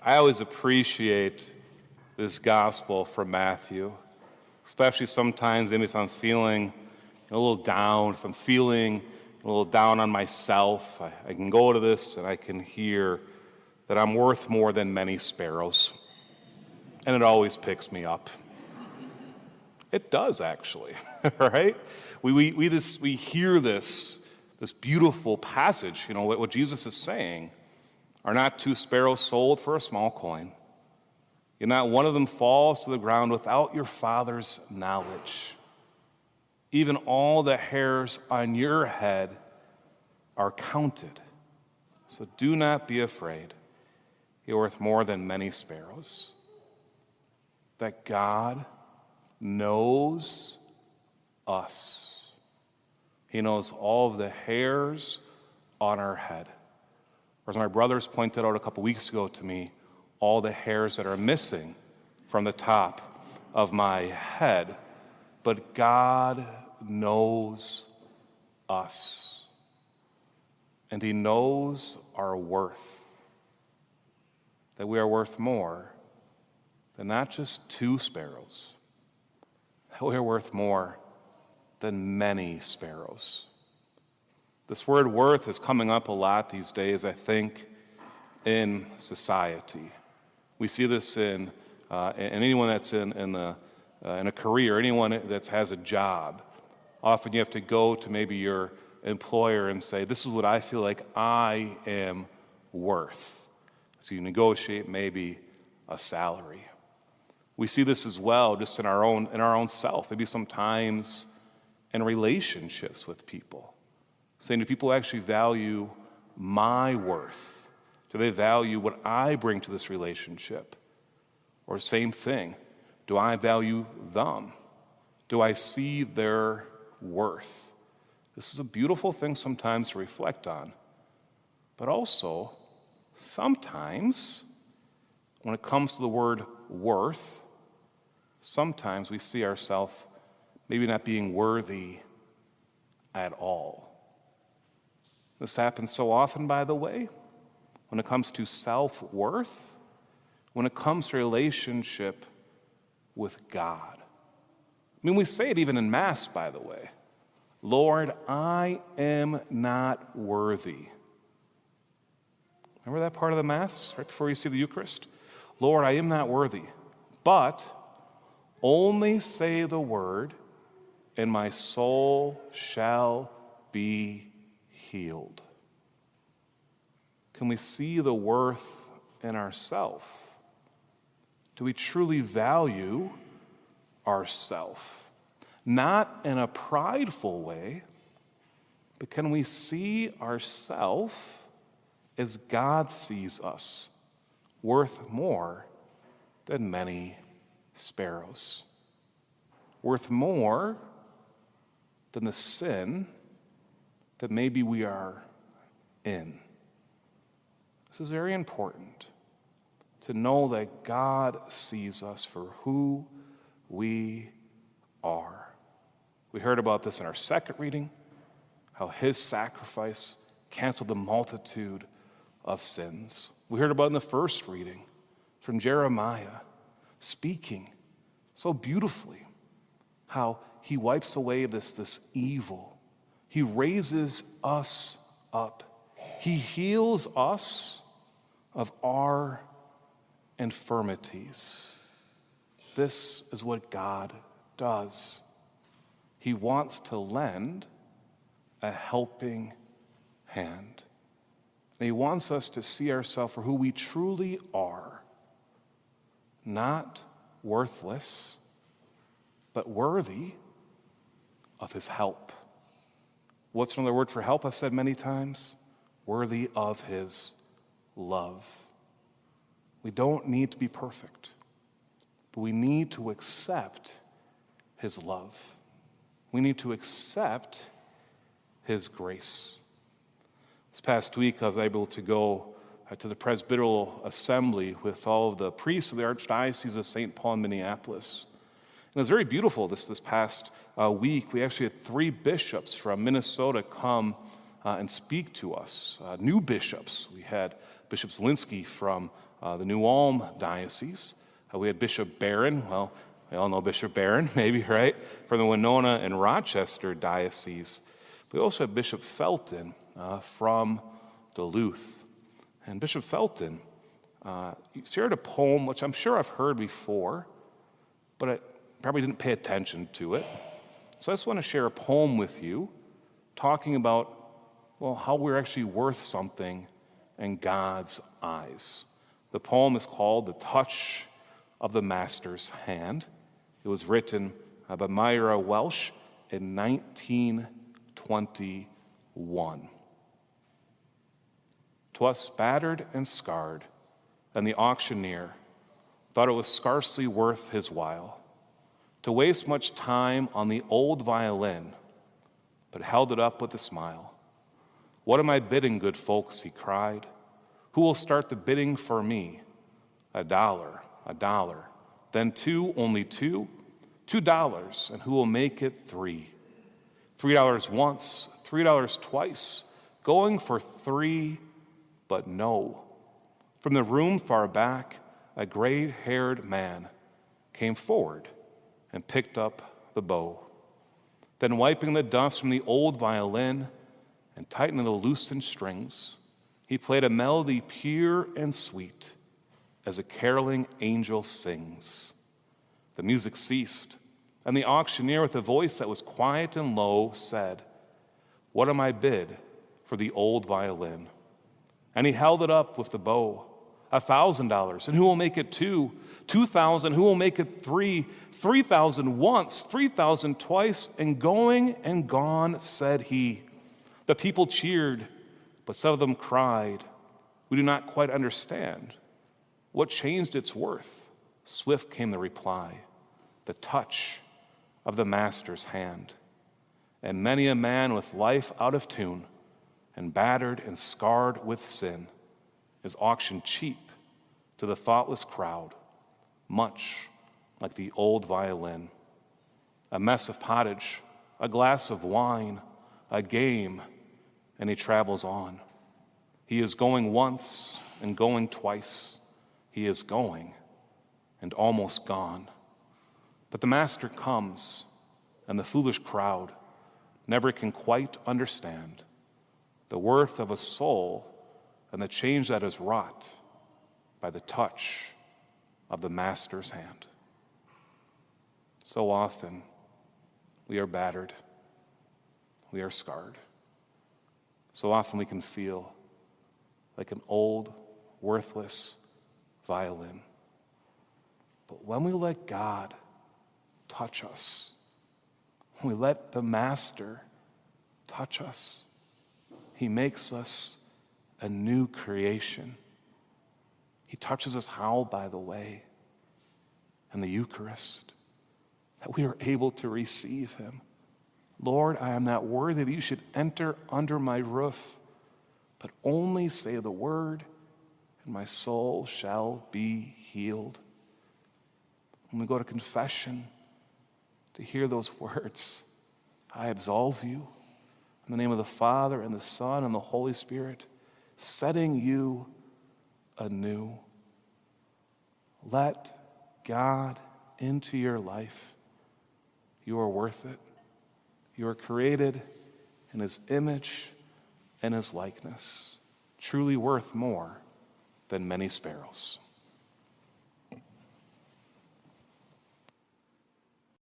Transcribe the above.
I always appreciate this gospel from Matthew, especially sometimes maybe if I'm feeling a little down, if I'm feeling a little down on myself, I can go to this and I can hear that I'm worth more than many sparrows. And it always picks me up. It does, actually, right? We hear this beautiful passage, what Jesus is saying. Are not 2 sparrows sold for a small coin? Yet not one of them falls to the ground without your Father's knowledge. Even all the hairs on your head are counted. So do not be afraid. You're worth more than many sparrows. That God knows us. He knows all of the hairs on our head. Or as my brothers pointed out a couple weeks ago to me, all the hairs that are missing from the top of my head. But God knows us. And He knows our worth. That we are worth more than not just 2 sparrows. That we are worth more than many sparrows. This word worth is coming up a lot these days, I think, in society. We see this in anyone that's in a career, anyone that has a job. Often you have to go to maybe your employer and say, this is what I feel like I am worth. So you negotiate maybe a salary. We see this as well just in our own self, maybe sometimes in relationships with people. Saying, do people actually value my worth? Do they value what I bring to this relationship? Or same thing, do I value them? Do I see their worth? This is a beautiful thing sometimes to reflect on. But also, sometimes, when it comes to the word worth, sometimes we see ourselves maybe not being worthy at all. This happens so often, by the way, when it comes to self-worth, when it comes to relationship with God. I mean, we say it even in Mass, by the way. Lord, I am not worthy. Remember that part of the Mass, right before you see the Eucharist? Lord, I am not worthy, but only say the word, and my soul shall be healed. Can we see the worth in ourselves? Do we truly value ourselves? Not in a prideful way, but can we see ourselves as God sees us, worth more than many sparrows, worth more than the sin that maybe we are in. This is very important to know that God sees us for who we are. We heard about this in our second reading, how His sacrifice canceled the multitude of sins. We heard about in the first reading from Jeremiah, speaking so beautifully how He wipes away this evil. He raises us up. He heals us of our infirmities. This is what God does. He wants to lend a helping hand. And He wants us to see ourselves for who we truly are. Not worthless, but worthy of His help. What's another word for help? I've said many times. Worthy of His love. We don't need to be perfect, but we need to accept His love. We need to accept His grace. This past week, I was able to go to the Presbyteral Assembly with all of the priests of the Archdiocese of St. Paul in Minneapolis. And it was very beautiful this past week. We actually had 3 bishops from Minnesota come and speak to us, new bishops. We had Bishop Zielinski from the New Ulm Diocese. We had Bishop Barron, well, we all know Bishop Barron, maybe, right? From the Winona and Rochester Diocese. We also have Bishop Felton from Duluth. And Bishop Felton shared a poem, which I'm sure I've heard before, but I probably didn't pay attention to it. So I just want to share a poem with you talking about, well, how we're actually worth something in God's eyes. The poem is called The Touch of the Master's Hand. It was written by Myra Welch in 1921. 'Twas battered and scarred, and the auctioneer thought it was scarcely worth his while to waste much time on the old violin, but held it up with a smile. "What am I bidding, good folks?" he cried. "Who will start the bidding for me? $1, $1, then two, only two, $2, and who will make it three? $3 once, $3 twice, going for three, but no." From the room far back, a gray-haired man came forward and picked up the bow. Then wiping the dust from the old violin and tightening the loosened strings, he played a melody pure and sweet as a caroling angel sings. The music ceased, and the auctioneer, with a voice that was quiet and low, said, "What am I bid for the old violin?" And he held it up with the bow. $1,000, and who will make it two? 2,000, who will make it three? 3,000 once, 3,000 twice, and going and gone, said he. The people cheered, but some of them cried, "We do not quite understand. What changed its worth?" Swift came the reply, "The touch of the Master's hand." And many a man with life out of tune and battered and scarred with sin is auctioned cheap to the thoughtless crowd, much like the old violin. A mess of pottage, a glass of wine, a game, and he travels on. He is going once and going twice. He is going and almost gone. But the Master comes, and the foolish crowd never can quite understand the worth of a soul and the change that is wrought by the touch of the Master's hand. So often, we are battered. We are scarred. So often we can feel like an old, worthless violin. But when we let God touch us, when we let the Master touch us, he makes us a new creation. He touches us how, by the way? In the Eucharist, that we are able to receive him. "Lord, I am not worthy that you should enter under my roof, but only say the word, and my soul shall be healed." When we go to confession, to hear those words, "I absolve you in the name of the Father and the Son and the Holy Spirit, setting you anew." Let God into your life. You are worth it. You are created in his image and his likeness, truly worth more than many sparrows.